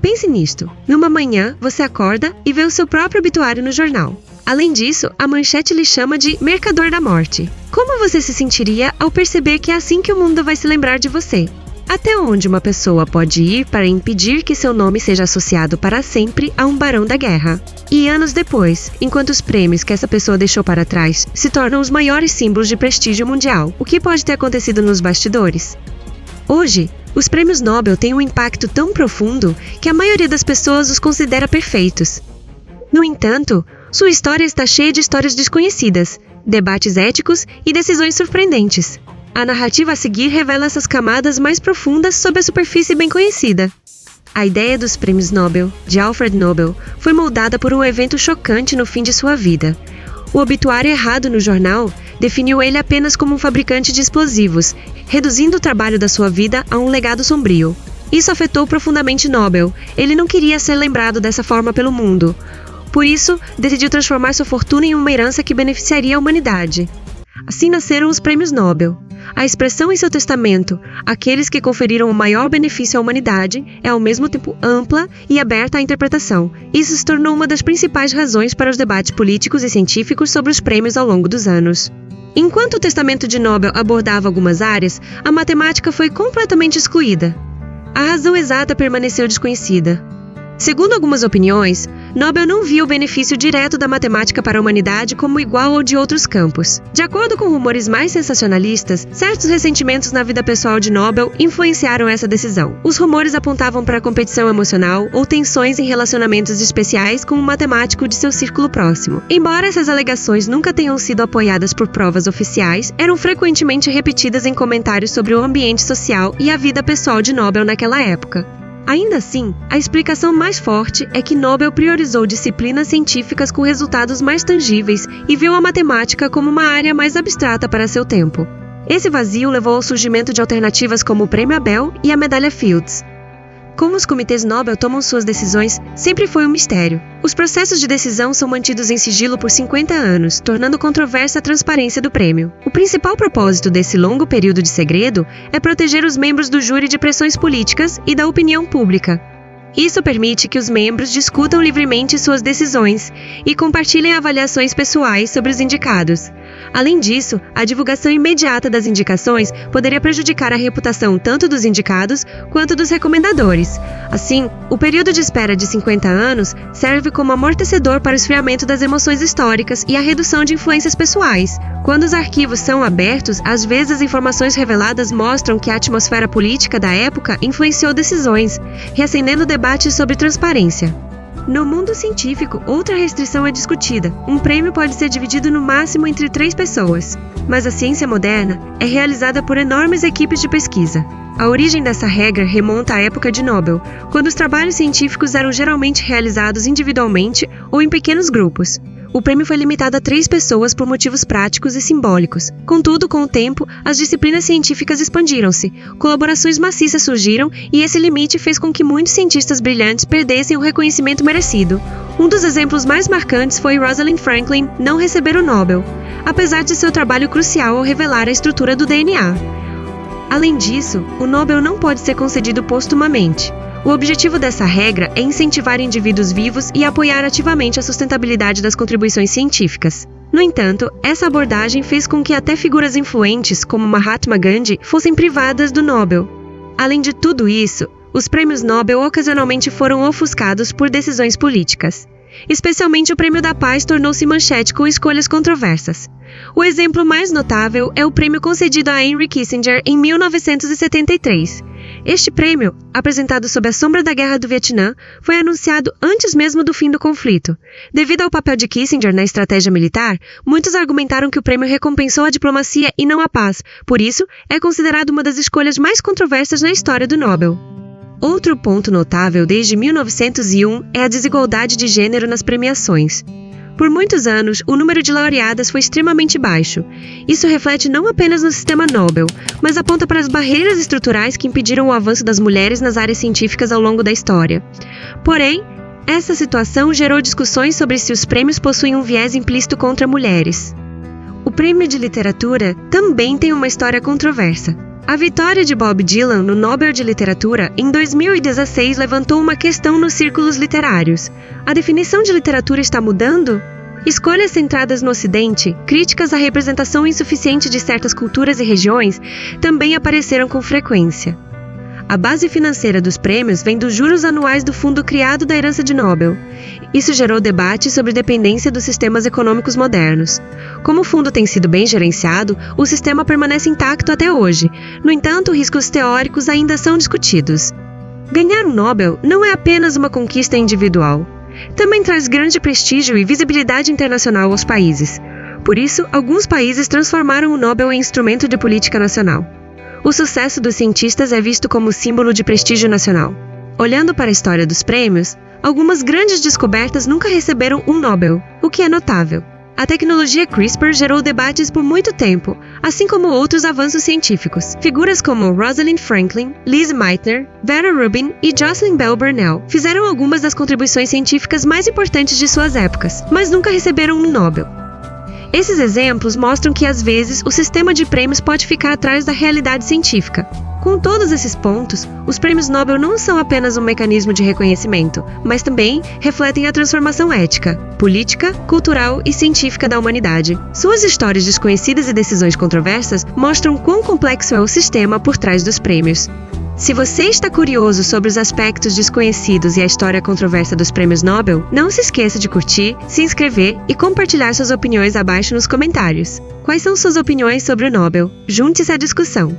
Pense nisto. Numa manhã, você acorda e vê o seu próprio obituário no jornal. Além disso, a manchete lhe chama de Mercador da Morte. Como você se sentiria ao perceber que é assim que o mundo vai se lembrar de você? Até onde uma pessoa pode ir para impedir que seu nome seja associado para sempre a um barão da guerra? E anos depois, enquanto os prêmios que essa pessoa deixou para trás se tornam os maiores símbolos de prestígio mundial, o que pode ter acontecido nos bastidores? Hoje, os prêmios Nobel têm um impacto tão profundo que a maioria das pessoas os considera perfeitos. No entanto, sua história está cheia de histórias desconhecidas, debates éticos e decisões surpreendentes. A narrativa a seguir revela essas camadas mais profundas sob a superfície bem conhecida. A ideia dos prêmios Nobel, de Alfred Nobel, foi moldada por um evento chocante no fim de sua vida. O obituário errado no jornal definiu ele apenas como um fabricante de explosivos, reduzindo o trabalho da sua vida a um legado sombrio. Isso afetou profundamente Nobel. Ele não queria ser lembrado dessa forma pelo mundo. Por isso, decidiu transformar sua fortuna em uma herança que beneficiaria a humanidade. Assim nasceram os prêmios Nobel. A expressão em seu testamento, aqueles que conferiram o maior benefício à humanidade, é ao mesmo tempo ampla e aberta à interpretação. Isso se tornou uma das principais razões para os debates políticos e científicos sobre os prêmios ao longo dos anos. Enquanto o testamento de Nobel abordava algumas áreas, a matemática foi completamente excluída. A razão exata permaneceu desconhecida. Segundo algumas opiniões, Nobel não via o benefício direto da matemática para a humanidade como igual ao de outros campos. De acordo com rumores mais sensacionalistas, certos ressentimentos na vida pessoal de Nobel influenciaram essa decisão. Os rumores apontavam para a competição emocional ou tensões em relacionamentos especiais com um matemático de seu círculo próximo. Embora essas alegações nunca tenham sido apoiadas por provas oficiais, eram frequentemente repetidas em comentários sobre o ambiente social e a vida pessoal de Nobel naquela época. Ainda assim, a explicação mais forte é que Nobel priorizou disciplinas científicas com resultados mais tangíveis e viu a matemática como uma área mais abstrata para seu tempo. Esse vazio levou ao surgimento de alternativas como o Prêmio Abel e a Medalha Fields. Como os comitês Nobel tomam suas decisões, sempre foi um mistério. Os processos de decisão são mantidos em sigilo por 50 anos, tornando controversa a transparência do prêmio. O principal propósito desse longo período de segredo é proteger os membros do júri de pressões políticas e da opinião pública. Isso permite que os membros discutam livremente suas decisões e compartilhem avaliações pessoais sobre os indicados. Além disso, a divulgação imediata das indicações poderia prejudicar a reputação tanto dos indicados quanto dos recomendadores. Assim, o período de espera de 50 anos serve como amortecedor para o esfriamento das emoções históricas e a redução de influências pessoais. Quando os arquivos são abertos, às vezes as informações reveladas mostram que a atmosfera política da época influenciou decisões, reacendendo debates sobre transparência. No mundo científico, outra restrição é discutida. Um prêmio pode ser dividido no máximo entre 3 pessoas. Mas a ciência moderna é realizada por enormes equipes de pesquisa. A origem dessa regra remonta à época de Nobel, quando os trabalhos científicos eram geralmente realizados individualmente ou em pequenos grupos. O prêmio foi limitado a 3 pessoas por motivos práticos e simbólicos. Contudo, com o tempo, as disciplinas científicas expandiram-se, colaborações maciças surgiram e esse limite fez com que muitos cientistas brilhantes perdessem o reconhecimento merecido. Um dos exemplos mais marcantes foi Rosalind Franklin não receber o Nobel, apesar de seu trabalho crucial ao revelar a estrutura do DNA. Além disso, o Nobel não pode ser concedido postumamente. O objetivo dessa regra é incentivar indivíduos vivos e apoiar ativamente a sustentabilidade das contribuições científicas. No entanto, essa abordagem fez com que até figuras influentes, como Mahatma Gandhi, fossem privadas do Nobel. Além de tudo isso, os prêmios Nobel ocasionalmente foram ofuscados por decisões políticas. Especialmente o Prêmio da Paz tornou-se manchete com escolhas controversas. O exemplo mais notável é o prêmio concedido a Henry Kissinger em 1973. Este prêmio, apresentado sob a sombra da Guerra do Vietnã, foi anunciado antes mesmo do fim do conflito. Devido ao papel de Kissinger na estratégia militar, muitos argumentaram que o prêmio recompensou a diplomacia e não a paz. Por isso, é considerado uma das escolhas mais controversas na história do Nobel. Outro ponto notável desde 1901 é a desigualdade de gênero nas premiações. Por muitos anos, o número de laureadas foi extremamente baixo. Isso reflete não apenas no sistema Nobel, mas aponta para as barreiras estruturais que impediram o avanço das mulheres nas áreas científicas ao longo da história. Porém, essa situação gerou discussões sobre se os prêmios possuem um viés implícito contra mulheres. O prêmio de literatura também tem uma história controversa. A vitória de Bob Dylan no Nobel de Literatura em 2016 levantou uma questão nos círculos literários. A definição de literatura está mudando? Escolhas centradas no Ocidente, críticas à representação insuficiente de certas culturas e regiões, também apareceram com frequência. A base financeira dos prêmios vem dos juros anuais do fundo criado da herança de Nobel. Isso gerou debate sobre dependência dos sistemas econômicos modernos. Como o fundo tem sido bem gerenciado, o sistema permanece intacto até hoje. No entanto, riscos teóricos ainda são discutidos. Ganhar um Nobel não é apenas uma conquista individual. Também traz grande prestígio e visibilidade internacional aos países. Por isso, alguns países transformaram o Nobel em instrumento de política nacional. O sucesso dos cientistas é visto como símbolo de prestígio nacional. Olhando para a história dos prêmios, algumas grandes descobertas nunca receberam um Nobel, o que é notável. A tecnologia CRISPR gerou debates por muito tempo, assim como outros avanços científicos. Figuras como Rosalind Franklin, Liz Meitner, Vera Rubin e Jocelyn Bell Burnell fizeram algumas das contribuições científicas mais importantes de suas épocas, mas nunca receberam um Nobel. Esses exemplos mostram que, às vezes, o sistema de prêmios pode ficar atrás da realidade científica. Com todos esses pontos, os prêmios Nobel não são apenas um mecanismo de reconhecimento, mas também refletem a transformação ética, política, cultural e científica da humanidade. Suas histórias desconhecidas e decisões controversas mostram quão complexo é o sistema por trás dos prêmios. Se você está curioso sobre os aspectos desconhecidos e a história controversa dos prêmios Nobel, não se esqueça de curtir, se inscrever e compartilhar suas opiniões abaixo nos comentários. Quais são suas opiniões sobre o Nobel? Junte-se à discussão!